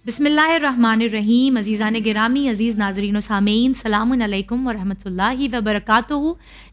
بسم اللہ الرحمن الرحیم. عزیزان گرامی، عزیز ناظرین و سامعین، السلام علیکم ورحمۃ اللہ وبرکاتہ.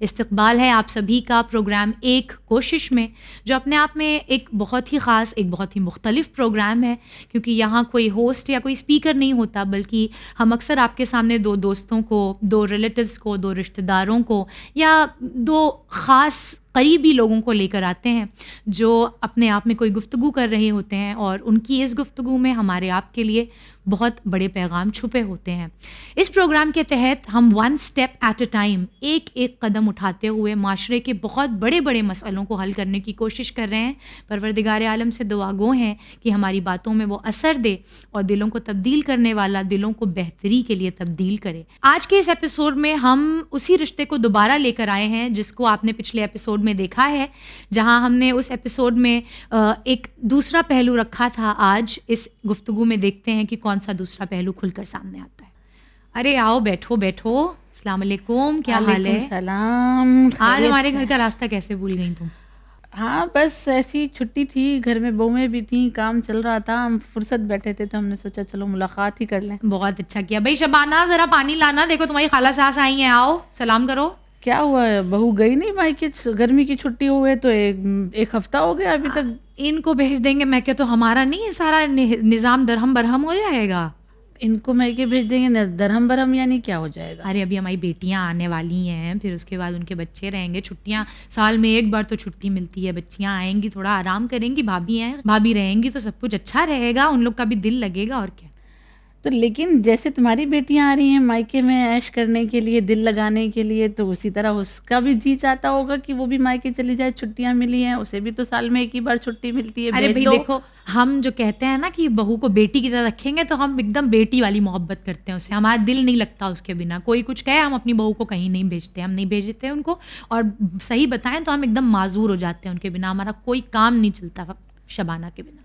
استقبال ہے آپ سبھی کا پروگرام ایک کوشش میں، جو اپنے آپ میں ایک بہت ہی خاص، ایک بہت ہی مختلف پروگرام ہے، کیونکہ یہاں کوئی ہوسٹ یا کوئی اسپیکر نہیں ہوتا، بلکہ ہم اکثر آپ کے سامنے دو دوستوں کو، دو ریلیٹیوز کو، دو رشتہ داروں کو یا دو خاص قریبی لوگوں کو لے کر آتے ہیں جو اپنے آپ میں کوئی گفتگو کر رہے ہوتے ہیں، اور ان کی اس گفتگو میں ہمارے آپ کے لیے بہت بڑے پیغام چھپے ہوتے ہیں. اس پروگرام کے تحت ہم one step at a time, ایک ایک قدم اٹھاتے ہوئے معاشرے کے بہت بڑے بڑے مسئلوں کو حل کرنے کی کوشش کر رہے ہیں. پروردگار عالم سے دعا گو ہیں کہ ہماری باتوں میں وہ اثر دے اور دلوں کو تبدیل کرنے والا دلوں کو بہتری کے لیے تبدیل کرے. آج کے اس ایپیسوڈ میں ہم اسی رشتے کو دوبارہ لے کر آئے ہیں جس کو آپ نے پچھلے ایپیسوڈ میں دیکھا ہے، جہاں ہم نے اس ایپیسوڈ میں ایک دوسرا پہلو رکھا تھا. آج اس گفتگو میں دیکھتے ہیں کہ کون سا دوسرا پہلو کھل کر سامنے آتا ہے. ارے آؤ، بیٹھو بیٹھو. السلام علیکم، کیا حال ہے؟ السلام. آج ہمارے گھر کا راستہ کیسے بھول گئی تم؟ ہاں بس ایسی چھٹی تھی، گھر میں بہویں بھی تھیں، کام چل رہا تھا، ہم فرصت بیٹھے تھے تو ہم نے سوچا چلو ملاقات ہی کر لیں. بہت اچھا کیا. بھائی شبانہ ذرا پانی لانا، دیکھو تمہاری خالہ ساس آئی ہیں، آؤ سلام کرو. کیا ہوا ہے، بہو گئی نہیں مائکے؟ گرمی کی چھٹی ہوئے تو ایک ہفتہ ہو گیا ابھی تک. ان کو بھیج دیں گے، میں کہ تو ہمارا نہیں سارا نظام درہم برہم ہو جائے گا. ان کو مائکے بھیج دیں گے، درہم برہم یعنی کیا ہو جائے گا؟ ارے ابھی ہماری بیٹیاں آنے والی ہیں، پھر اس کے بعد ان کے بچے رہیں گے. چھٹیاں سال میں ایک بار تو چھٹی ملتی ہے، بچیاں آئیں گی، تھوڑا آرام کریں گی، بھابھی ہیں، بھابھی رہیں گی تو سب کچھ اچھا رہے گا، ان لوگ کا بھی دل لگے گا. اور کیا تو لیکن جیسے تمہاری بیٹیاں آ رہی ہیں مائکے میں عیش کرنے کے لیے، دل لگانے کے لیے، تو اسی طرح اس کا بھی جی چاہتا ہوگا کہ وہ بھی مائکے چلی جائے. چھٹیاں ملی ہیں اسے بھی، تو سال میں ایک ہی بار چھٹی ملتی ہے. ارے بھائی دیکھو، ہم جو کہتے ہیں نا کہ بہو کو بیٹی کی طرح رکھیں گے، تو ہم ایک دم بیٹی والی محبت کرتے ہیں اس سے. ہمارا دل نہیں لگتا اس کے بنا. کوئی کچھ کہے، ہم اپنی بہو کو کہیں نہیں بھیجتے، ہم نہیں بھیجتے ان کو. اور صحیح بتائیں تو ہم ایک دم معذور ہو جاتے ہیں ان کے بنا. ہمارا کوئی کام نہیں چلتا شبانہ کے بنا.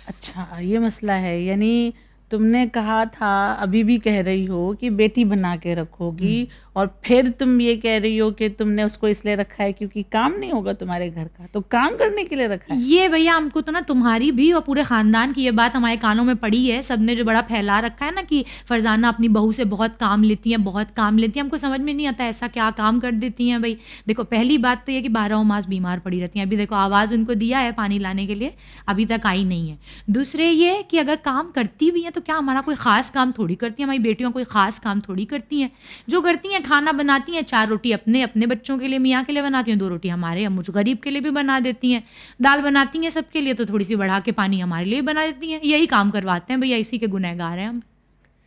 اچھا یہ مسئلہ ہے. یعنی تم نے کہا تھا، ابھی بھی کہہ رہی ہو کہ بیٹی بنا کے رکھو گی، اور پھر تم یہ کہہ رہی ہو کہ تم نے اس کو اس لیے رکھا ہے کیونکہ کام نہیں ہوگا تمہارے گھر کا، تو کام کرنے کے لیے رکھا ہے. یہ بھیا ہم کو تو نا، تمہاری بھی اور پورے خاندان کی یہ بات ہمارے کانوں میں پڑی ہے. سب نے جو بڑا پھیلا رکھا ہے نا کہ فرزانہ اپنی بہو سے بہت کام لیتی ہیں، بہت کام لیتی ہیں. ہم کو سمجھ میں نہیں آتا ایسا کیا کام کر دیتی ہیں. بھائی دیکھو، پہلی بات تو یہ کہ 12 ماس بیمار پڑی رہتی ہیں. ابھی دیکھو آواز ان کو دیا ہے پانی لانے کے لیے، ابھی تک آئی نہیں ہے. دوسرے یہ کہ اگر کام کرتی بھی ہیں تو کیا ہمارا کوئی خاص کام تھوڑی کرتی ہیں. ہماری بیٹیوں کوئی خاص کام تھوڑی کرتی ہیں. جو کرتی ہیں کھانا بناتی ہیں، 4 روٹی اپنے بچوں کے لیے، میاں کے لیے بناتی ہیں، 2 روٹی ہمارے مجھ غریب کے لیے بھی بنا دیتی ہیں. دال بناتی ہیں سب کے لیے تو تھوڑی سی بڑھا کے پانی ہمارے لیے بنا دیتی ہیں. یہی کام کرواتے ہیں بھیا، اسی کے گنہگار ہیں ہم.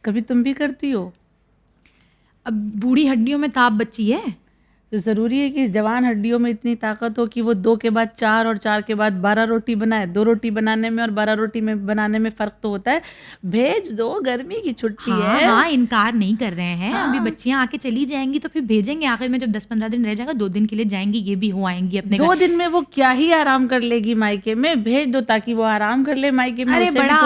کبھی تم بھی کرتی ہو؟ اب بوڑھی ہڈیوں میں تاب بچی ہے تو ضروری ہے کہ جوان ہڈیوں میں اتنی طاقت ہو کہ وہ 2 کے بعد 4 اور 4 کے بعد 12 روٹی بنائے. 2 روٹی بنانے میں اور 12 روٹی میں بنانے میں فرق تو ہوتا ہے. بھیج دو، گرمی کی چھٹی ہے. ہاں انکار نہیں کر رہے ہیں. ابھی بچیاں آ کے چلی جائیں گی تو پھر بھیجیں گے. آخر میں جب 10-15 دن رہ جائے گا، 2 دن کے لیے جائیں گی، یہ بھی ہو آئیں گی اپنے 2 دن میں وہ کیا ہی آرام کر لے گی مائکے میں. بھیج دو تاکہ وہ آرام کر لے مائکے میں. ارے بڑا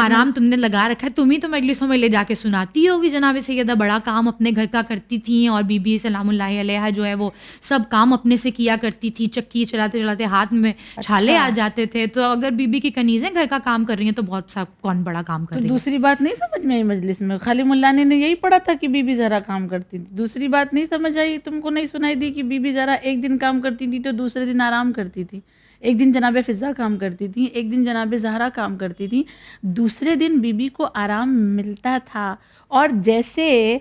آرام تم نے لگا رکھا ہے. تم ہی تو مجلسوں میں لے جا کے سناتی ہوگی جناب سیدہ بڑا کام اپنے گھر کا کرتی تھیں، اور بی بی سلام اللہ علیہا جو ہے وہ سب کام اپنے سے کیا کرتی تھی. چکی چلاتے چلاتے ہاتھ میں چھالے آ جاتے تھے. تو اگر بی بی کی کنیزیں گھر کا کام کر رہی ہیں تو بہت سا کون بڑا کام کر رہی ہے. تو دوسری بات نہیں سمجھ میں آئی مجلس میں؟ خالی ملانی نے یہی پڑھا تھا کہ بی بی زہرا کام کرتی تھی. دوسری بات نہیں سمجھ آئی؟ تم کو نہیں سنائی دی کہ بی بی زہرا ایک دن کام کرتی تھی تو دوسرے دن آرام کرتی تھی؟ ایک دن جناب فضہ کام کرتی تھی، ایک دن جناب زہرا کام کرتی تھی، دوسرے دن بی بی کو آرام ملتا تھا. اور جیسے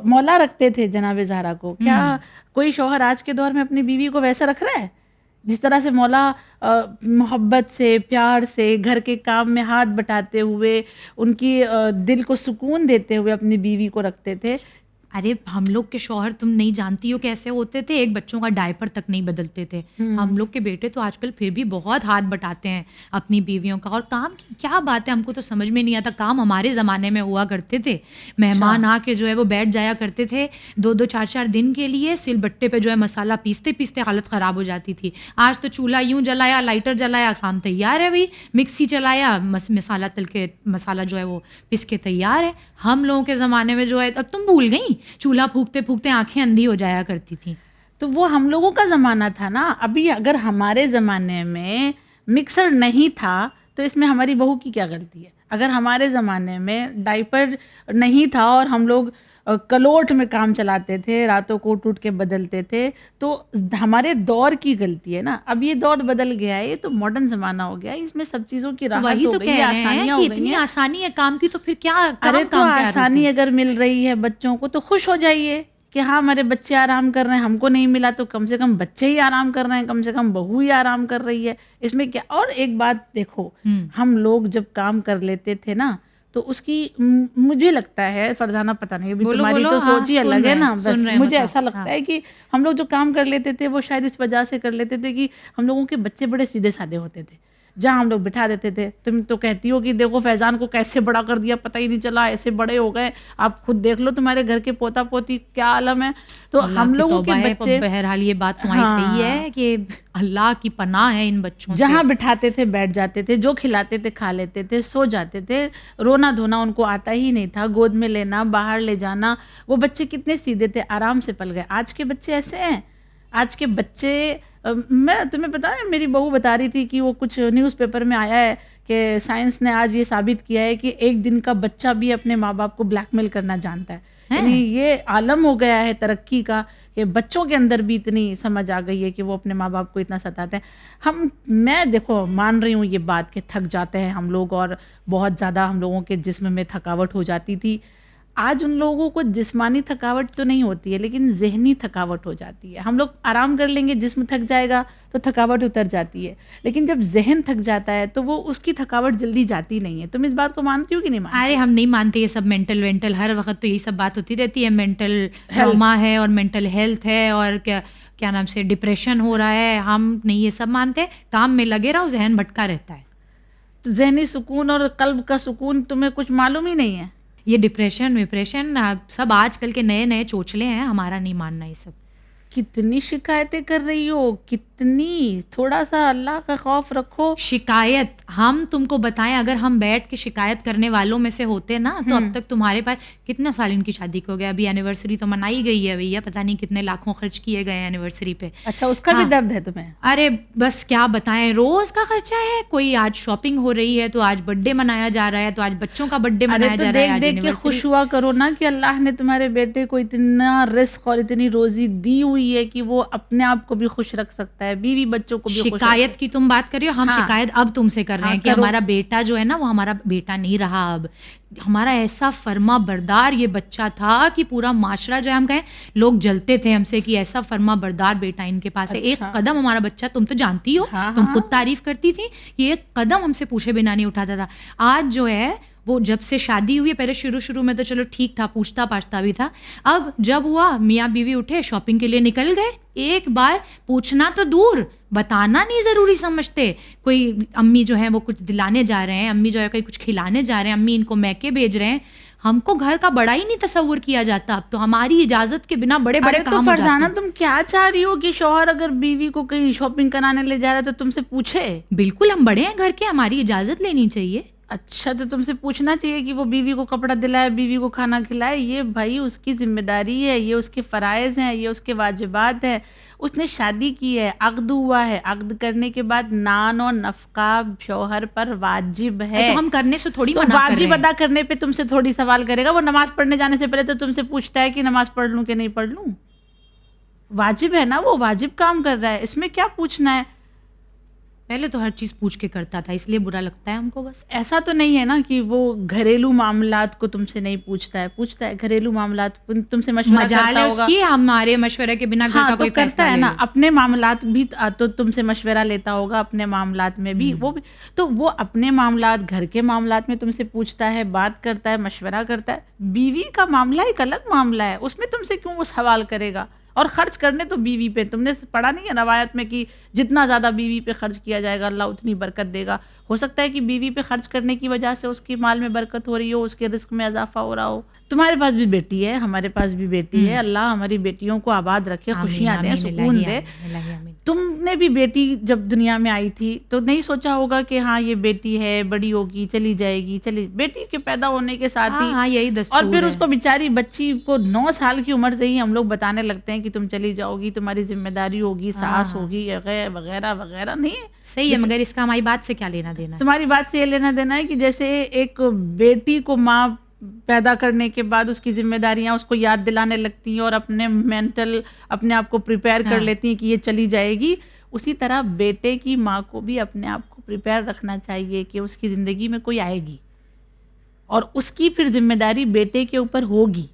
مولا رکھتے تھے جناب زہرا کو، کیا کوئی شوہر آج کے دور میں اپنی بیوی کو ویسا رکھ رہا ہے جس طرح سے مولا محبت سے، پیار سے، گھر کے کام میں ہاتھ بٹاتے ہوئے، ان کی دل کو سکون دیتے ہوئے اپنی بیوی کو رکھتے تھے؟ ارے ہم لوگ کے شوہر تم نہیں جانتی ہو کیسے ہوتے تھے. ایک بچوں کا ڈائپر تک نہیں بدلتے تھے. ہم لوگ کے بیٹے تو آج کل پھر بھی بہت ہاتھ بٹاتے ہیں اپنی بیویوں کا. اور کام کی کیا بات ہے، ہم کو تو سمجھ میں نہیں آتا. کام ہمارے زمانے میں ہوا کرتے تھے، مہمان آ کے جو ہے وہ بیٹھ جایا کرتے تھے 2-2 4-4 دن کے لیے. سل بٹے پہ جو ہے مسالہ پیستے پیستے حالت خراب ہو جاتی تھی. آج تو چولہا یوں جلایا، لائٹر جلایا، کام تیار ہے. بھائی مکسی چلایا، مسالہ تل کے مسالہ جو ہے وہ پس کے تیار ہے. ہم لوگوں کے زمانے میں جو ہے، اب تم بھول گئی، چولہا پھونکتے پھونکتے آنکھیں اندھی ہو جایا کرتی تھیں. تو وہ ہم لوگوں کا زمانہ تھا نا. ابھی اگر ہمارے زمانے میں مکسر نہیں تھا تو اس میں ہماری بہو کی کیا غلطی ہے؟ اگر ہمارے زمانے میں ڈائپر نہیں تھا اور ہم لوگ کلوٹ میں کام چلاتے تھے، راتوں کو اٹھ کے بدلتے تھے، تو ہمارے دور کی غلطی ہے نا. اب یہ دور بدل گیا ہے، یہ تو ماڈرن زمانہ ہو گیا ہے، اس میں سب چیزوں کی راحت وہی ہو تو گئی کہہ ہے، رہے ہیں آسانیاں کہ ہو گئی اتنی ہیں. آسانی ہے کام کی، تو پھر کیا ارے تو کام کیا آسانی ہوتی. اگر مل رہی ہے بچوں کو تو خوش ہو جائیے کہ ہاں ہمارے بچے آرام کر رہے ہیں، ہم کو نہیں ملا تو کم سے کم بچے ہی آرام کر رہے ہیں، کم سے کم بہو ہی آرام کر رہی ہے، اس میں کیا. اور ایک بات دیکھو، ہم لوگ جب کام کر لیتے تھے نا تو اس کی مجھے لگتا ہے، فرزانہ پتہ نہیں، ابھی بولو تمہاری بولو، تو ہاں سوچ ہی سن الگ رہے ہے ہیں نا، سن بس رہے ہیں، مجھے بتاؤ. ایسا ہاں لگتا ہے کہ ہم لوگ جو کام کر لیتے تھے وہ شاید اس وجہ سے کر لیتے تھے کہ ہم لوگوں کے بچے بڑے سیدھے سادے ہوتے تھے. جہاں ہم لوگ بٹھا دیتے تھے، تم تو کہتی ہو کہ دیکھو فیضان کو کیسے بڑا کر دیا، پتہ ہی نہیں چلا، ایسے بڑے ہو گئے، آپ خود دیکھ لو تمہارے گھر کے پوتا پوتی کیا عالم ہے. تو اللہ ہم کی لوگوں کے توبہ ہے، پر بچے، بہرحال یہ بات تمہاری صحیح ہاں، ہے کہ اللہ کی پناہ ہے ان بچوں سے. جہاں بٹھاتے تھے بیٹھ جاتے تھے، جو کھلاتے تھے کھا لیتے تھے، سو جاتے تھے، رونا دھونا ان کو آتا ہی نہیں تھا، گود میں لینا، باہر لے جانا. وہ بچے کتنے سیدھے تھے، آرام سے پل گئے. آج کے بچے ایسے ہیں، آج کے بچے، میں تمہیں پتا ہے میری بہو بتا رہی تھی کہ وہ کچھ نیوز پیپر میں آیا ہے کہ سائنس نے آج یہ ثابت کیا ہے کہ ایک دن کا بچہ بھی اپنے ماں باپ کو بلیک میل کرنا جانتا ہے. یعنی یہ عالم ہو گیا ہے ترقی کا کہ بچوں کے اندر بھی اتنی سمجھ آ گئی ہے کہ وہ اپنے ماں باپ کو اتنا ستاتے ہیں. میں دیکھو مان رہی ہوں یہ بات کہ تھک جاتے ہیں ہم لوگ، اور بہت زیادہ ہم لوگوں کے جسم میں تھکاوٹ ہو جاتی تھی. آج ان لوگوں کو جسمانی تھکاوٹ تو نہیں ہوتی ہے لیکن ذہنی تھکاوٹ ہو جاتی ہے. ہم لوگ آرام کر لیں گے، جسم تھک جائے گا تو تھکاوٹ اتر جاتی ہے، لیکن جب ذہن تھک جاتا ہے تو وہ اس کی تھکاوٹ جلدی جاتی نہیں ہے. تم اس بات کو مانتی ہو کہ نہیں مانتی؟ ارے ہم نہیں مانتے یہ سب مینٹل وینٹل، ہر وقت تو یہی سب بات ہوتی رہتی ہے، مینٹل ٹراما ہے اور مینٹل ہیلتھ ہے اور کیا نام سے ڈپریشن ہو رہا ہے. ہم نہیں یہ سب مانتے، کام میں لگے رہو، ذہن بھٹکا رہتا ہے. تو ذہنی سکون اور قلب کا سکون تمہیں کچھ معلوم ہی نہیں ہے. یہ ڈپریشن وپریشن سب آج کل کے نئے نئے چوچلے ہیں، ہمارا نہیں ماننا یہ سب. کتنی شکایتیں کر رہی ہو، کتنی، تھوڑا سا اللہ کا خوف رکھو. شکایت ہم تم کو بتائیں، اگر ہم بیٹھ کے شکایت کرنے والوں میں سے ہوتے نا تو اب تک تمہارے پاس کتنا سال ان کی شادی کو ہو گیا. ابھی اینیورسری تو منائی گئی ہے بھیا، پتہ نہیں کتنے لاکھوں خرچ کیے گئے ہیں اینیورسری پہ. اچھا اس کا بھی درد ہے تمہیں؟ ارے بس کیا بتائیں، روز کا خرچہ ہے. کوئی آج شاپنگ ہو رہی ہے تو آج برتھ ڈے منایا جا رہا ہے، تو آج بچوں کا برتھ ڈے منایا جا رہا ہے، آج دیکھ کے خوش ہوا کرو نا کہ اللہ نے تمہارے بیٹے کو اتنا رزق اور اتنی روزی دی ہوئی ہے کہ وہ اپنے آپ کو بھی خوش رکھ سکتا ہے، بیوی بچوں کو بھی خوش. شکایت کی تم بات کر رہی ہو، ہم شکایت اب تم سے کر رہے ہیں کہ ہمارا بیٹا جو ہے نا وہ ہمارا بیٹا نہیں رہا. اب ہمارا ایسا فرما بردار یہ بچہ تھا کہ پورا معاشرہ جو ہے، ہم کہیں لوگ جلتے تھے ہم سے کہ ایسا فرما بردار بیٹا ان کے پاس ہے. ایک قدم ہمارا بچہ، تم تو جانتی ہو، تم خود تعریف کرتی تھی کہ ایک قدم ہم سے پوچھے بنا نہیں اٹھاتا تھا. آج جو ہے وہ جب سے شادی ہوئی ہے، پہلے شروع میں تو چلو ٹھیک تھا، پوچھتا پاچھتا بھی تھا. اب جب ہوا میاں بیوی اٹھے شاپنگ کے لیے نکل گئے، ایک بار پوچھنا تو دور، بتانا نہیں ضروری سمجھتے. کوئی امی جو ہیں وہ کچھ دلانے جا رہے ہیں، امی جو ہے کوئی کچھ کھلانے جا رہے ہیں، امی ان کو میکے بھیج رہے ہیں. ہم کو گھر کا بڑا ہی نہیں تصور کیا جاتا. اب تو ہماری اجازت کے بنا بڑے بڑے کام ہو جاتے ہیں. فرزانہ تم کیا چاہ رہی ہو کہ شوہر اگر بیوی کو کہیں شاپنگ کرانے لے جا رہا ہے تو تم سے پوچھے؟ بالکل، ہم بڑے ہیں گھر کے، ہماری اجازت لینی چاہیے. اچھا تو تم سے پوچھنا چاہیے کہ وہ بیوی کو کپڑا دلائے، بیوی کو کھانا کھلائے. یہ بھائی اس کی ذمہ داری ہے، یہ اس کے فرائض ہیں، یہ اس کے واجبات ہیں. اس نے شادی کی ہے، عقد ہوا ہے، عقد کرنے کے بعد نان اور نفقہ شوہر پر واجب ہے. تو ہم کرنے سے تھوڑی تو منع کر رہے واجب ہیں. ادا کرنے پہ تم سے تھوڑی سوال کرے گا. وہ نماز پڑھنے جانے سے پہلے تو تم سے پوچھتا ہے کہ نماز پڑھ لوں کہ نہیں پڑھ لوں. واجب ہے نا، وہ واجب کام کر رہا ہے، اس میں کیا پوچھنا ہے. پہلے تو ہر چیز پوچھ کے کرتا تھا، اس لیے برا لگتا ہے ہم کو. بس ایسا تو نہیں ہے نا کہ وہ گھریلو معاملات کو تم سے نہیں پوچھتا ہے، پوچھتا ہے. گھریلو معاملات تم سے مشورہ کرتا ہوگا. اس کی ہمارے مشورے کے بنا گھر کا کوئی فیصلہ کرتا ہے نا. لے لو. اپنے معاملات بھی تو تم سے مشورہ لیتا ہوگا، اپنے معاملات میں بھی وہ بھی. تو وہ اپنے معاملات، گھر کے معاملات میں تم سے پوچھتا ہے، بات کرتا ہے، مشورہ کرتا ہے. بیوی کا معاملہ ایک الگ معاملہ ہے، اس میں تم سے کیوں وہ سوال کرے گا. اور خرچ کرنے تو بیوی پہ، تم نے پڑھا نہیں ہے روایت میں کہ جتنا زیادہ بیوی پہ خرچ کیا جائے گا اللہ اتنی برکت دے گا. ہو سکتا ہے کہ بیوی پہ خرچ کرنے کی وجہ سے اس کے مال میں برکت ہو رہی ہو، اس کے رزق میں اضافہ ہو رہا ہو. تمہارے پاس بھی بیٹی ہے، ہمارے پاس بھی بیٹی ہے. اللہ ہماری بیٹیوں کو آباد رکھے، خوشیاں دے، سکون دے. تم نے بھی بیٹی جب دنیا میں آئی تھی تو نہیں سوچا ہوگا کہ ہاں یہ بیٹی ہے، بڑی ہوگی، چلی جائے گی. بیٹی کے پیدا ہونے کے ساتھ ہی یہی دستور اور پھر اس کو بیچاری بچی کو 9 سال کی عمر سے ہی ہم لوگ بتانے لگتے ہیں کہ تم چلی جاؤ گی، تمہاری ذمہ داری ہوگی، ساس ہوگی وغیرہ وغیرہ. نہیں صحیح ہے، مگر اس کا ہماری بات سے کیا لینا دینا ہے؟ تمہاری بات سے یہ لینا دینا ہے کہ جیسے ایک بیٹی کو ماں پیدا کرنے کے بعد اس کی ذمہ داریاں اس کو یاد دلانے لگتی ہیں اور اپنے آپ کو پریپیئر کر لیتی ہیں کہ یہ چلی جائے گی، اسی طرح بیٹے کی ماں کو بھی اپنے آپ کو پریپیئر رکھنا چاہیے کہ اس کی زندگی میں کوئی آئے گی اور اس کی پھر ذمہ داری بیٹے کے اوپر ہوگی.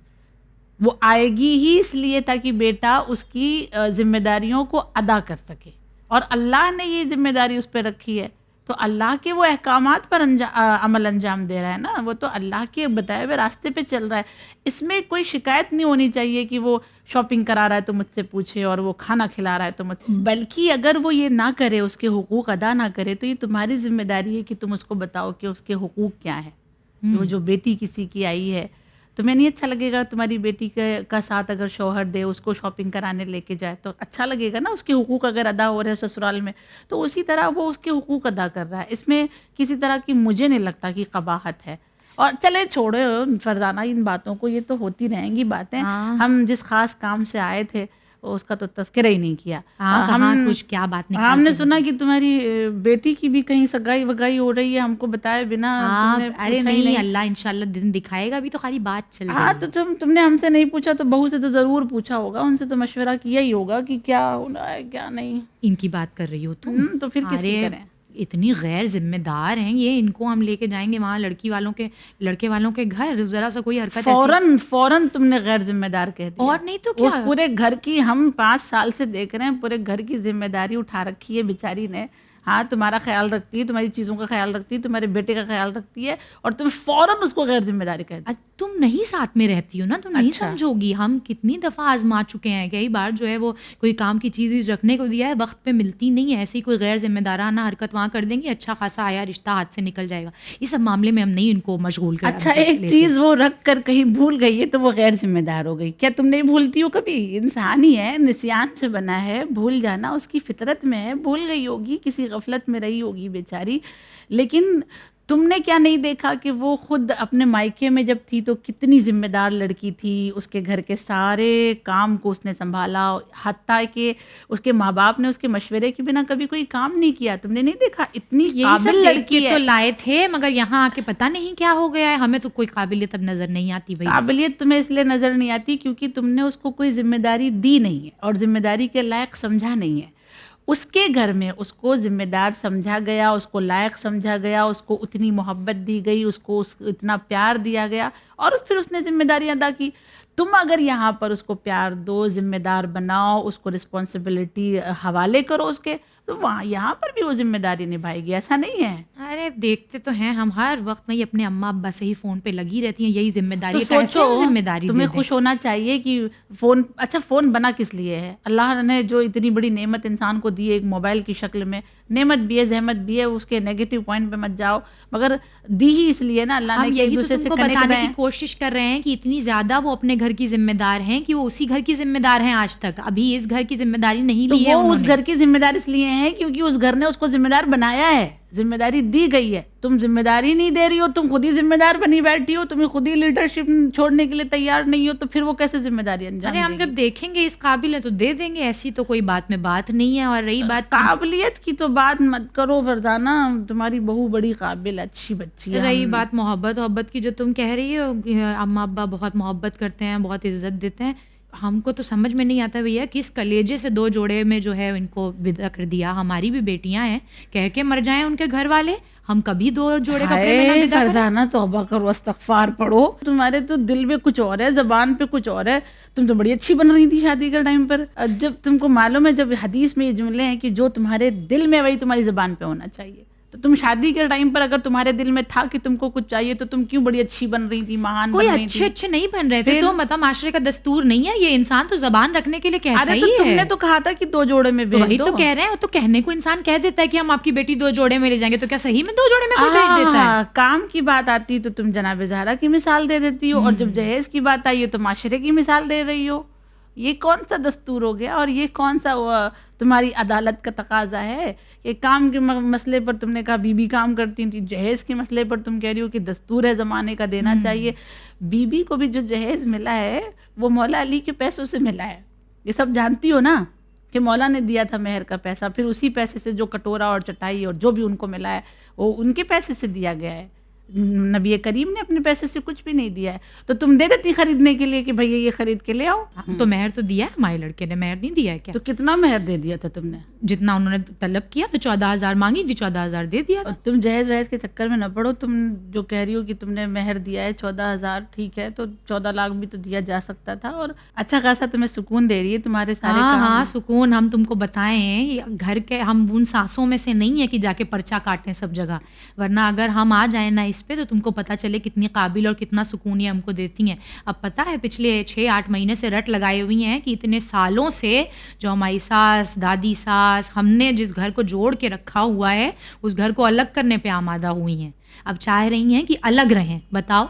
وہ آئے گی ہی اس لیے تاکہ بیٹا اس کی ذمہ داریوں کو ادا کر سکے، اور اللہ نے یہ ذمہ داری اس پہ رکھی ہے تو اللہ کے وہ احکامات پر عمل انجام دے رہا ہے نا، وہ تو اللہ کے بتائے ہوئے راستے پہ چل رہا ہے. اس میں کوئی شکایت نہیں ہونی چاہیے کہ وہ شاپنگ کرا رہا ہے تو مجھ سے پوچھے اور وہ کھانا کھلا رہا ہے تو مجھ سے، بلکہ اگر وہ یہ نہ کرے، اس کے حقوق ادا نہ کرے، تو یہ تمہاری ذمہ داری ہے کہ تم اس کو بتاؤ کہ اس کے حقوق کیا ہیں. وہ جو بیٹی کسی کی آئی ہے، تمہیں نہیں اچھا لگے گا تمہاری بیٹی کا ساتھ اگر شوہر دے، اس کو شاپنگ کرانے لے کے جائے تو اچھا لگے گا نا، اس کے حقوق اگر ادا ہو رہے ہیں سسرال میں، تو اسی طرح وہ اس کے حقوق ادا کر رہا ہے. اس میں کسی طرح کی مجھے نہیں لگتا کہ قباحت ہے. اور چلے چھوڑے فرزانہ ان باتوں کو، یہ تو ہوتی رہیں گی باتیں. ہم جس خاص کام سے آئے تھے اس کا تو تذکرہ ہی نہیں کیا. کچھ کیا بات نہیں، ہم نے سنا کہ تمہاری بیٹی کی بھی کہیں سگائی وگائی ہو رہی ہے، ہم کو بتائے بنا. ارے نہیں، اللہ انشاءاللہ دن دکھائے گا، ابھی تو خالی بات چل رہی ہے. ہاں تو تم نے ہم سے نہیں پوچھا تو بہو سے تو ضرور پوچھا ہوگا، ان سے تو مشورہ کیا ہی ہوگا کہ کیا ہونا ہے کیا نہیں. ان کی بات کر رہی ہو تم؟ تو پھر کس کی کریں؟ اتنی غیر ذمہ دار ہیں یہ، ان کو ہم لے کے جائیں گے وہاں لڑکے والوں کے گھر، ذرا سا کوئی حرکت فوراً تم نے غیر ذمہ دار کہہ دیا. اور نہیں تو کیا، پورے گھر کی، ہم 5 سال سے دیکھ رہے ہیں، پورے گھر کی ذمہ داری اٹھا رکھی ہے بیچاری نے. ہاں تمہارا خیال رکھتی ہے، تمہاری چیزوں کا خیال رکھتی ہے، تمہارے بیٹے کا خیال رکھتی ہے، اور تم فوراً اس کو غیر ذمہ داری کہہ دیا. تم نہیں ساتھ میں رہتی ہو نا، تم نہیں سمجھو گی. ہم کتنی دفعہ آزما چکے ہیں، کئی بار جو ہے وہ کوئی کام کی چیز رکھنے کو دیا ہے، وقت پہ ملتی نہیں ہے، ایسی کوئی غیر ذمہ دارانہ حرکت وہاں کر دیں گی، اچھا خاصا آیا رشتہ ہاتھ سے نکل جائے گا. یہ سب معاملے میں ہم نہیں ان کو مشغول کریں. اچھا ایک چیز وہ رکھ کر کہیں بھول گئی ہے تو وہ غیر ذمہ دار ہو گئی. کیا تم نہیں بھولتی ہو کبھی؟ انسان ہی ہے، نسیان سے بنا ہے، بھول جانا اس کی فطرت میں ہے. بھول گئی ہوگی، کسی غفلت میں رہی ہوگی بیچاری. لیکن تم نے کیا نہیں دیکھا کہ وہ خود اپنے مائکے میں جب تھی تو کتنی ذمہ دار لڑکی تھی، اس کے گھر کے سارے کام کو اس نے سنبھالا، حتیٰ کہ اس کے ماں باپ نے اس کے مشورے کے بنا کبھی کوئی کام نہیں کیا. تم نے نہیں دیکھا؟ اتنی قابل لڑکی ہے. تو لائے تھے مگر یہاں آ کے پتہ نہیں کیا ہو گیا ہے. ہمیں تو کوئی قابلیت اب نظر نہیں آتی. بھائی قابلیت تمہیں اس لیے نظر نہیں آتی کیونکہ تم نے اس کو کوئی ذمہ داری دی نہیں ہے اور ذمہ داری کے لائق سمجھا نہیں ہے. اس کے گھر میں اس کو ذمہ دار سمجھا گیا، اس کو لائق سمجھا گیا، اس کو اتنی محبت دی گئی، اس کو اتنا پیار دیا گیا، اور پھر اس نے ذمہ داری ادا کی. تم اگر یہاں پر اس کو پیار دو، ذمہ دار بناؤ، اس کو رسپانسبلٹی حوالے کرو اس کے، تو وہاں یہاں پر بھی وہ ذمہ داری نبھائے گی. ایسا نہیں ہے. ارے دیکھتے تو ہیں ہم ہر وقت نہیں اپنے اماں ابا سے ہی فون پہ لگی رہتی ہیں، یہی ذمہ داری ہے. سوچو ذمہ داری تمہیں خوش ہونا چاہیے کہ فون بنا کس لیے ہے؟ اللہ نے جو اتنی بڑی نعمت انسان کو دی ہے ایک موبائل کی شکل میں، نعمت بھی ہے، زحمت بھی ہے، اس کے نیگیٹو پوائنٹ پہ مت جاؤ، مگر دی ہی اس لیے نا اللہ نے کہ ایک دوسرے سے کنیکٹ بتانے کی کوشش کر رہے ہیں کہ اتنی زیادہ وہ اپنے گھر کی ذمہ دار ہیں کہ وہ اسی گھر کی ذمہ دار ہیں آج تک، ابھی اس گھر کی ذمہ داری نہیں لی ہے. وہ اس گھر کی ذمہ دار اس لیے ہیں کیونکہ اس گھر نے اس کو ذمہ دار بنایا ہے، ذمہ داری دی گئی ہے. تم ذمہ داری نہیں دے رہی ہو، تم خود ہی ذمہ دار بنی بیٹھی ہو، تمہیں خود ہی لیڈرشپ چھوڑنے کے لیے تیار نہیں ہو، تو پھر وہ کیسے ذمہ داری انجام دے گی؟ ہم جب دیکھیں گے اس قابل ہے تو دے دیں گے، ایسی تو کوئی بات میں بات نہیں ہے. اور رہی بات قابلیت کی تو بات مت کرو فرزانہ، تمہاری بہو بڑی قابل اچھی بچی ہے. رہی بات محبت کی جو تم کہہ رہی ہو، اماں ابا بہت محبت کرتے ہیں، بہت عزت دیتے ہیں. ہم کو تو سمجھ میں نہیں آتا بھیا کس کلیجے سے 2 جوڑے میں جو ہے ان کو ودا کر دیا. ہماری بھی بیٹیاں ہیں، کہہ کے مر جائیں ان کے گھر والے، ہم کبھی 2 جوڑے کپڑے میں نہ ودا کریں. فرزانہ توبہ کرو، استغفار پڑھو. تمہارے تو دل میں کچھ اور ہے، زبان پہ کچھ اور ہے. تم تو بڑی اچھی بن رہی تھی شادی کے ٹائم پر. جب تم کو معلوم ہے، جب حدیث میں یہ جملے ہیں کہ جو تمہارے دل میں وہی تمہاری زبان پہ ہونا چاہیے، تو تم شادی کے ٹائم پر اگر تمہارے دل میں تھا کہ تم کو کچھ چاہیے تو تم کیوں بڑی اچھی بن رہی تھی، مہان بن رہی تھی؟ کوئی اچھے نہیں بن رہے تھے تو مطلب معاشرے کا دستور نہیں ہے یہ. انسان تو زبان رکھنے کے لیے کہتا ہی ہے. تم نے تو کہا تھا کہ 2 جوڑے میں بھیج دو. وہی تو کہہ رہے ہیں، تو کہنے کو انسان کہہ دیتا ہے کہ ہم آپ کی بیٹی 2 جوڑے میں لے جائیں گے، تو کیا صحیح میں 2 جوڑے میں کوئی بھیج دیتا ہے؟ کام کی بات آتی تو تم جناب زہرا کی مثال دے دیتی ہو، اور جب جہیز کی بات آئی ہے تو معاشرے کی مثال دے رہی ہو. یہ کون سا دستور ہو گیا؟ اور یہ کون سا تمہاری عدالت کا تقاضا ہے کہ کام کے مسئلے پر تم نے کہا بی بی کام کرتی تھی، جہیز کے مسئلے پر تم کہہ رہی ہو کہ دستور ہے زمانے کا دینا چاہیے. بی بی کو بھی جو جہیز ملا ہے وہ مولا علی کے پیسوں سے ملا ہے، یہ سب جانتی ہو نا. کہ مولا نے دیا تھا مہر کا پیسہ، پھر اسی پیسے سے جو کٹورا اور چٹائی اور جو بھی ان کو ملا ہے وہ ان کے پیسے سے دیا گیا ہے. نبی کریم نے اپنے پیسے سے کچھ بھی نہیں دیا ہے. تو تم دے دیتی خریدنے کے لیے کہ بھئی یہ خرید کے لے آؤ. تو مہر تو دیا ہے ہمارے لڑکے نے، مہر نہیں دیا ہے کیا؟ تو کتنا مہر دے دیا تھا تم نے؟ جتنا انہوں نے طلب کیا تو 14,000 مانگی تھی، 14,000 دے دیا تھا. اور تم جہیز وہیز کے چکر میں نہ پڑو. تم جو کہہ رہی ہو کہ تم نے مہر دیا ہے 14,000، ٹھیک ہے، تو 14 لاکھ بھی تو دیا جا سکتا تھا، اور اچھا خاصا تمہیں سکون دے رہی ہے تمہارے سارے ہاں کام. ہاں سکون. ہم تم کو بتائیں یہ گھر کے ہم ان سانسوں میں سے نہیں ہے کہ جا کے پرچہ کاٹیں سب جگہ، ورنہ اگر ہم آ جائیں نا اس پہ تو تم کو پتہ چلے کتنی قابل اور کتنا سکون یہ ہم کو دیتی ہیں. اب پتہ ہے پچھلے 6-8 مہینے سے رٹ لگائے ہوئی ہیں کہ اتنے سالوں سے جو ہماری ساس دادی ساس ہم نے جس گھر کو جوڑ کے رکھا ہوا ہے اس گھر کو الگ کرنے پہ آمادہ ہوئی ہیں. اب چاہ رہی ہیں کہ الگ رہیں. بتاؤ.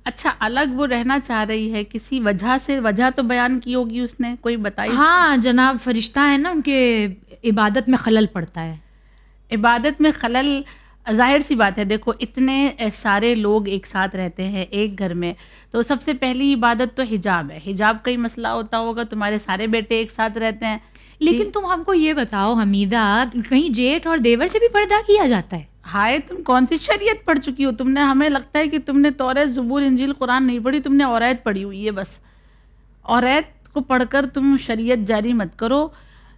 اچھا الگ وہ رہنا چاہ رہی ہے کسی وجہ سے، وجہ تو بیان کی ہوگی اس نے، کوئی بتائی؟ ہاں جناب فرشتہ ہے نا، ان کے عبادت میں خلل پڑتا ہے. عبادت میں خلل ظاہر سی بات ہے. دیکھو اتنے سارے لوگ ایک ساتھ رہتے ہیں ایک گھر میں، تو سب سے پہلی عبادت تو حجاب ہے. حجاب کا ہی مسئلہ ہوتا ہوگا. تمہارے سارے بیٹے ایک ساتھ رہتے ہیں، لیکن تم ہم کو یہ بتاؤ حمیدہ، کہیں جیٹھ اور دیور سے بھی پردہ کیا جاتا ہے؟ ہائے تم کون سی شریعت پڑھ چکی ہو؟ تم نے، ہمیں لگتا ہے کہ تم نے توریت زبور انجیل قرآن نہیں پڑھی، تم نے اورایت پڑھی ہوئی ہے بس. اورایت کو پڑھ کر تم شریعت جاری مت کرو.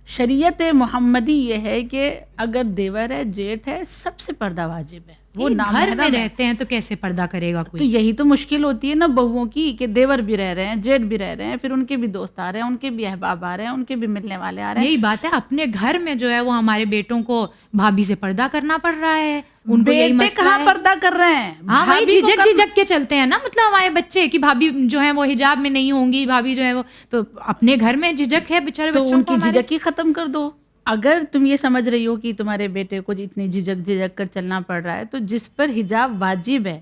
شریعت محمدی یہ ہے کہ اگر دیور ہے جیٹھ ہے سب سے پردہ واجب ہے. وہ گھر میں رہتے ہیں تو کیسے پردہ کرے گا تو کوئی؟ یہی تو مشکل ہوتی ہے نا بہوؤں کی کہ دیور بھی رہ رہے ہیں جیٹھ بھی رہ رہے ہیں، پھر ان کے بھی دوست آ رہے ہیں، ان کے بھی احباب آ رہے ہیں، ان کے بھی ملنے والے آ رہے ہیں. یہی بات ہے، اپنے گھر میں جو ہے وہ ہمارے بیٹوں کو بھابھی سے پردہ کرنا پڑ رہا ہے. ان کو یہی بیٹے مسئلہ کہاں ہے. پردہ کر رہے ہیں؟ ہاں وہی بھابھی کو جھجک جھجک کے چلتے ہیں نا، مطلب ہمارے بچے کہ بھابھی جو ہے وہ حجاب میں نہیں ہوں گی، بھابھی جو ہے وہ تو اپنے گھر میں جھجک ہے بیچارے تو بچوں ان کو کی ہمارے. جھجک ہی ختم کر دو. اگر تم یہ سمجھ رہی ہو کہ تمہارے بیٹے کو اتنی جھجک کر چلنا پڑ رہا ہے، تو جس پر حجاب واجب ہے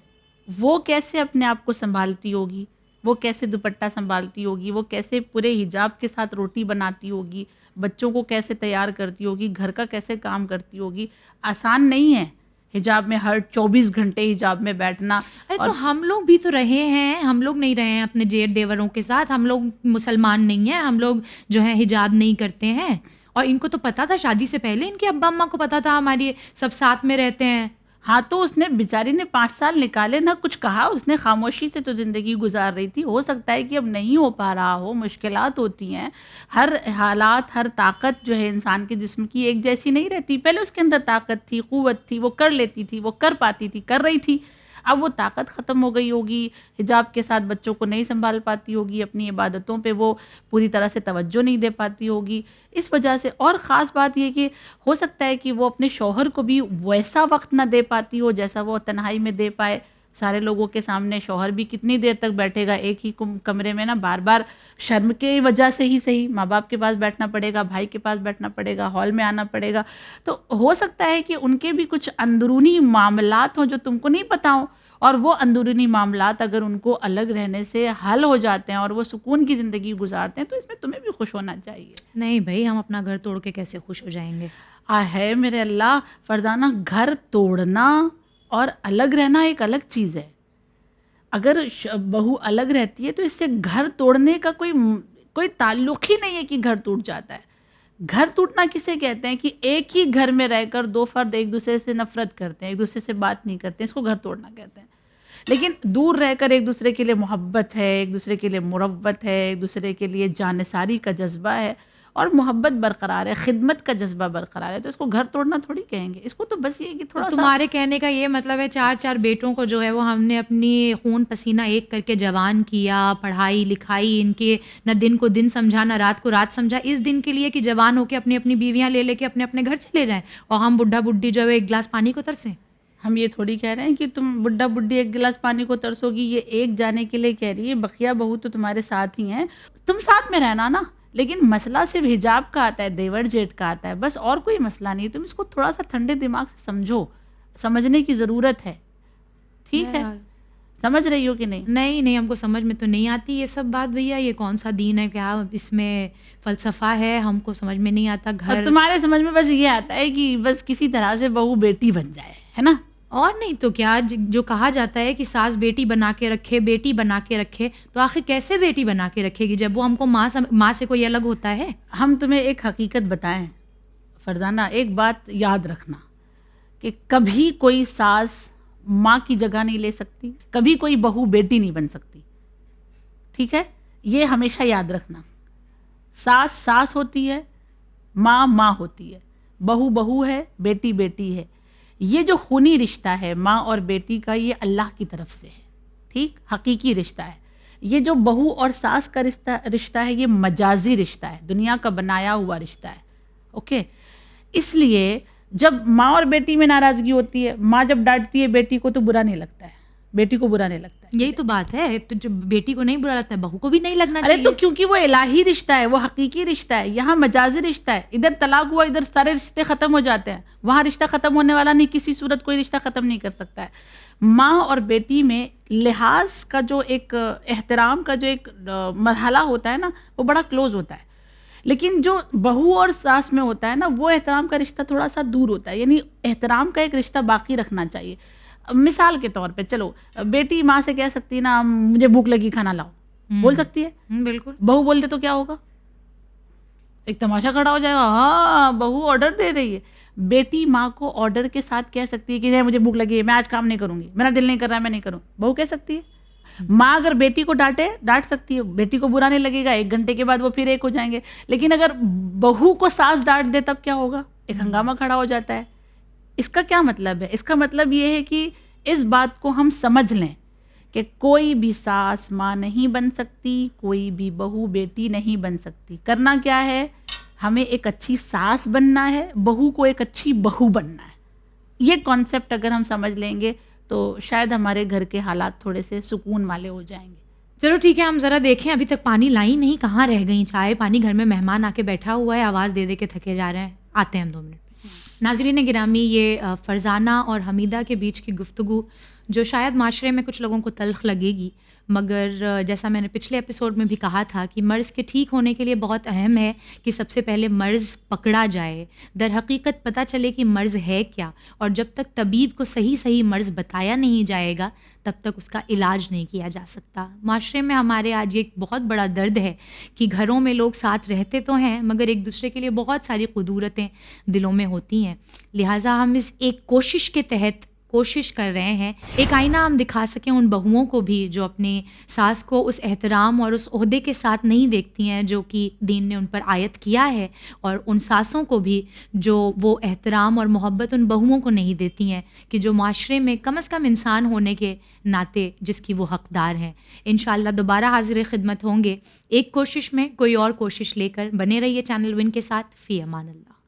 وہ کیسے اپنے آپ کو سنبھالتی ہوگی، وہ کیسے دوپٹہ سنبھالتی ہوگی، وہ کیسے پورے حجاب کے ساتھ روٹی بناتی ہوگی، بچوں کو کیسے تیار کرتی ہوگی، گھر کا کیسے کام کرتی ہوگی. آسان نہیں ہے حجاب میں ہر 24 گھنٹے حجاب میں بیٹھنا. ارے تو ہم لوگ بھی تو رہے ہیں، ہم لوگ نہیں رہے ہیں اپنے جیٹ دیوروں کے ساتھ. ہم لوگ مسلمان نہیں ہیں، ہم لوگ جو ہے حجاب نہیں کرتے ہیں. اور ان کو تو پتا تھا شادی سے پہلے، ان کے ابا اماں کو پتا تھا ہماری سب ساتھ میں رہتے ہیں. ہاں تو اس نے بیچاری نے 5 سال نکالے، نہ کچھ کہا اس نے، خاموشی سے تو زندگی گزار رہی تھی. ہو سکتا ہے کہ اب نہیں ہو پا رہا ہو، مشکلات ہوتی ہیں. ہر حالات، ہر طاقت جو ہے انسان کے جسم کی ایک جیسی نہیں رہتی. پہلے اس کے اندر طاقت تھی، قوت تھی، وہ کر لیتی تھی، وہ کر پاتی تھی، کر رہی تھی. اب وہ طاقت ختم ہو گئی ہوگی، حجاب کے ساتھ بچوں کو نہیں سنبھال پاتی ہوگی، اپنی عبادتوں پہ وہ پوری طرح سے توجہ نہیں دے پاتی ہوگی اس وجہ سے. اور خاص بات یہ کہ ہو سکتا ہے کہ وہ اپنے شوہر کو بھی ویسا وقت نہ دے پاتی ہو جیسا وہ تنہائی میں دے پائے. سارے لوگوں کے سامنے شوہر بھی کتنی دیر تک بیٹھے گا ایک ہی کمرے میں نا، بار بار شرم کی وجہ سے ہی صحیح ماں باپ کے پاس بیٹھنا پڑے گا، بھائی کے پاس بیٹھنا پڑے گا، ہال میں آنا پڑے گا. تو ہو سکتا ہے کہ ان کے بھی کچھ اندرونی معاملات ہوں جو تم کو نہیں پتا ہوں، اور وہ اندرونی معاملات اگر ان کو الگ رہنے سے حل ہو جاتے ہیں اور وہ سکون کی زندگی گزارتے ہیں تو اس میں تمہیں بھی خوش ہونا چاہیے. نہیں بھائی، ہم اپنا گھر توڑ کے کیسے خوش ہو جائیں گے؟ ہے میرے اللہ، فردانہ گھر توڑنا اور الگ رہنا ایک الگ چیز ہے. اگر بہو الگ رہتی ہے تو اس سے گھر توڑنے کا کوئی تعلق ہی نہیں ہے کہ گھر ٹوٹ جاتا ہے. گھر ٹوٹنا کسے کہتے ہیں کہ ایک ہی گھر میں رہ کر 2 فرد ایک دوسرے سے نفرت کرتے ہیں، ایک دوسرے سے بات نہیں کرتے ہیں، اس کو گھر توڑنا کہتے ہیں. لیکن دور رہ کر ایک دوسرے کے لیے محبت ہے، ایک دوسرے کے لیے مروت ہے، ایک دوسرے کے لیے جانثاری کا جذبہ ہے اور محبت برقرار ہے، خدمت کا جذبہ برقرار ہے، تو اس کو گھر توڑنا تھوڑی کہیں گے. اس کو تو بس یہ کہ تھوڑا سا تمہارے کہنے کا یہ مطلب ہے 4 بیٹوں کو جو ہے وہ ہم نے اپنی خون پسینہ ایک کر کے جوان کیا، پڑھائی لکھائی ان کے، نہ دن کو دن سمجھا نہ رات کو رات سمجھا، اس دن کے لیے کہ جوان ہو کے اپنی اپنی بیویاں لے کے اپنے اپنے گھر چلے جائیں اور ہم بڈھا بڈھی جو ہے ایک گلاس پانی کو ترسیں. ہم یہ تھوڑی کہہ رہے ہیں کہ تم بڈھا بڈھی ایک گلاس پانی کو ترسو گی، یہ ایک جانے کے لیے کہہ رہی ہے. بقیہ بہو تو تمہارے ساتھ ہی ہیں، تم ساتھ میں رہنا نا. لیکن مسئلہ صرف حجاب کا آتا ہے، دیور جیٹ کا آتا ہے، بس اور کوئی مسئلہ نہیں. تم اس کو تھوڑا سا ٹھنڈے دماغ سے سمجھو، سمجھنے کی ضرورت ہے. ٹھیک ہے؟ سمجھ رہی ہو کہ نہیں؟ نہیں ہم کو سمجھ میں تو نہیں آتی یہ سب بات بھیا. یہ کون سا دین ہے، کیا اس میں فلسفہ ہے، ہم کو سمجھ میں نہیں آتا. اور تمہارے سمجھ میں بس یہ آتا ہے کہ بس کسی طرح سے بہو بیٹی بن جائے، ہے نا. اور نہیں تو کیا، جو کہا جاتا ہے کہ ساس بیٹی بنا کے رکھے، بیٹی بنا کے رکھے، تو آخر کیسے بیٹی بنا کے رکھے گی جب وہ ہم کو ماں سے کوئی الگ ہوتا ہے؟ ہم تمہیں ایک حقیقت بتائیں فرزانہ، ایک بات یاد رکھنا کہ کبھی کوئی ساس ماں کی جگہ نہیں لے سکتی، کبھی کوئی بہو بیٹی نہیں بن سکتی، ٹھیک ہے؟ یہ ہمیشہ یاد رکھنا. ساس ساس ہوتی ہے، ماں ماں ہوتی ہے، بہو بہو ہے، بیٹی بیٹی ہے. یہ جو خونی رشتہ ہے ماں اور بیٹی کا، یہ اللہ کی طرف سے ہے، ٹھیک، حقیقی رشتہ ہے. یہ جو بہو اور ساس کا رشتہ ہے، یہ مجازی رشتہ ہے، دنیا کا بنایا ہوا رشتہ ہے. اوکے، اس لیے جب ماں اور بیٹی میں ناراضگی ہوتی ہے، ماں جب ڈانٹتی ہے بیٹی کو تو برا نہیں لگتا ہے، بیٹی کو برا نہیں لگتا ہے. یہی تو بات ہے، تو جب بیٹی کو نہیں برا لگتا ہے، بہو کو بھی نہیں لگنا ارے چاہیے. تو کیونکہ وہ الہی رشتہ ہے، وہ حقیقی رشتہ ہے. یہاں مجازی رشتہ ہے، ادھر طلاق ہوا ادھر سارے رشتے ختم ہو جاتے ہیں. وہاں رشتہ ختم ہونے والا نہیں، کسی صورت کوئی رشتہ ختم نہیں کر سکتا ہے. ماں اور بیٹی میں لحاظ کا جو ایک احترام کا جو ایک مرحلہ ہوتا ہے نا، وہ بڑا کلوز ہوتا ہے. لیکن جو بہو اور ساس میں ہوتا ہے نا، وہ احترام کا رشتہ تھوڑا سا دور ہوتا ہے. یعنی احترام کا ایک رشتہ باقی رکھنا چاہیے. مثال کے طور پہ چلو، بیٹی ماں سے کہہ سکتی ہے نا مجھے بھوک لگی کھانا لاؤ، بول سکتی ہے. بالکل. بہو بولتے تو کیا ہوگا؟ ایک تماشا کھڑا ہو جائے گا، ہاں بہو آرڈر دے رہی ہے. بیٹی ماں کو آرڈر کے ساتھ کہہ سکتی ہے کہ نہیں مجھے بھوک لگی ہے، میں آج کام نہیں کروں گی، میرا دل نہیں کر رہا ہے، میں نہیں کروں. بہو کہہ سکتی ہے. ماں اگر بیٹی کو ڈانٹ سکتی ہے، بیٹی کو برا نہیں لگے گا، 1 گھنٹے کے بعد وہ پھر ایک ہو جائیں گے. لیکن اگر بہو کو ساس ڈانٹ دے تب کیا ہوگا؟ ایک ہنگامہ کھڑا ہو جاتا ہے. اس کا کیا مطلب ہے؟ اس کا مطلب یہ ہے کہ اس بات کو ہم سمجھ لیں کہ کوئی بھی ساس ماں نہیں بن سکتی، کوئی بھی بہو بیٹی نہیں بن سکتی. کرنا کیا ہے؟ ہمیں ایک اچھی ساس بننا ہے، بہو کو ایک اچھی بہو بننا ہے. یہ کانسیپٹ اگر ہم سمجھ لیں گے تو شاید ہمارے گھر کے حالات تھوڑے سے سکون والے ہو جائیں گے. چلو ٹھیک ہے، ہم ذرا دیکھیں ابھی تک پانی لائی نہیں، کہاں رہ گئیں چائے پانی؟ گھر میں مہمان آ کے بیٹھا ہوا ہے، آواز دے دے کے تھکے جا رہے ہیں. آتے ہیں ہم 2 منٹ. ناظرین گرامی، یہ فرزانہ اور حمیدہ کے بیچ کی گفتگو جو شاید معاشرے میں کچھ لوگوں کو تلخ لگے گی، مگر جیسا میں نے پچھلے ایپیسوڈ میں بھی کہا تھا کہ مرض کے ٹھیک ہونے کے لیے بہت اہم ہے کہ سب سے پہلے مرض پکڑا جائے، در حقیقت پتہ چلے کہ مرض ہے کیا. اور جب تک طبیب کو صحیح مرض بتایا نہیں جائے گا تب تک اس کا علاج نہیں کیا جا سکتا. معاشرے میں ہمارے آج ایک بہت بڑا درد ہے کہ گھروں میں لوگ ساتھ رہتے تو ہیں مگر ایک دوسرے کے لیے بہت ساری قدورتیں دلوں میں ہوتی ہیں. لہٰذا ہم اس ایک کوشش کے تحت کوشش کر رہے ہیں ایک آئینہ ہم دکھا سکیں ان بہوؤں کو بھی جو اپنی ساس کو اس احترام اور اس عہدے کے ساتھ نہیں دیکھتی ہیں جو کہ دین نے ان پر عائد کیا ہے، اور ان ساسوں کو بھی جو وہ احترام اور محبت ان بہوؤں کو نہیں دیتی ہیں کہ جو معاشرے میں کم از کم انسان ہونے کے ناطے جس کی وہ حقدار ہیں. انشاءاللہ دوبارہ حاضر خدمت ہوں گے ایک کوشش میں کوئی اور کوشش لے کر. بنے رہیے چینل ون کے ساتھ. فی امان اللہ.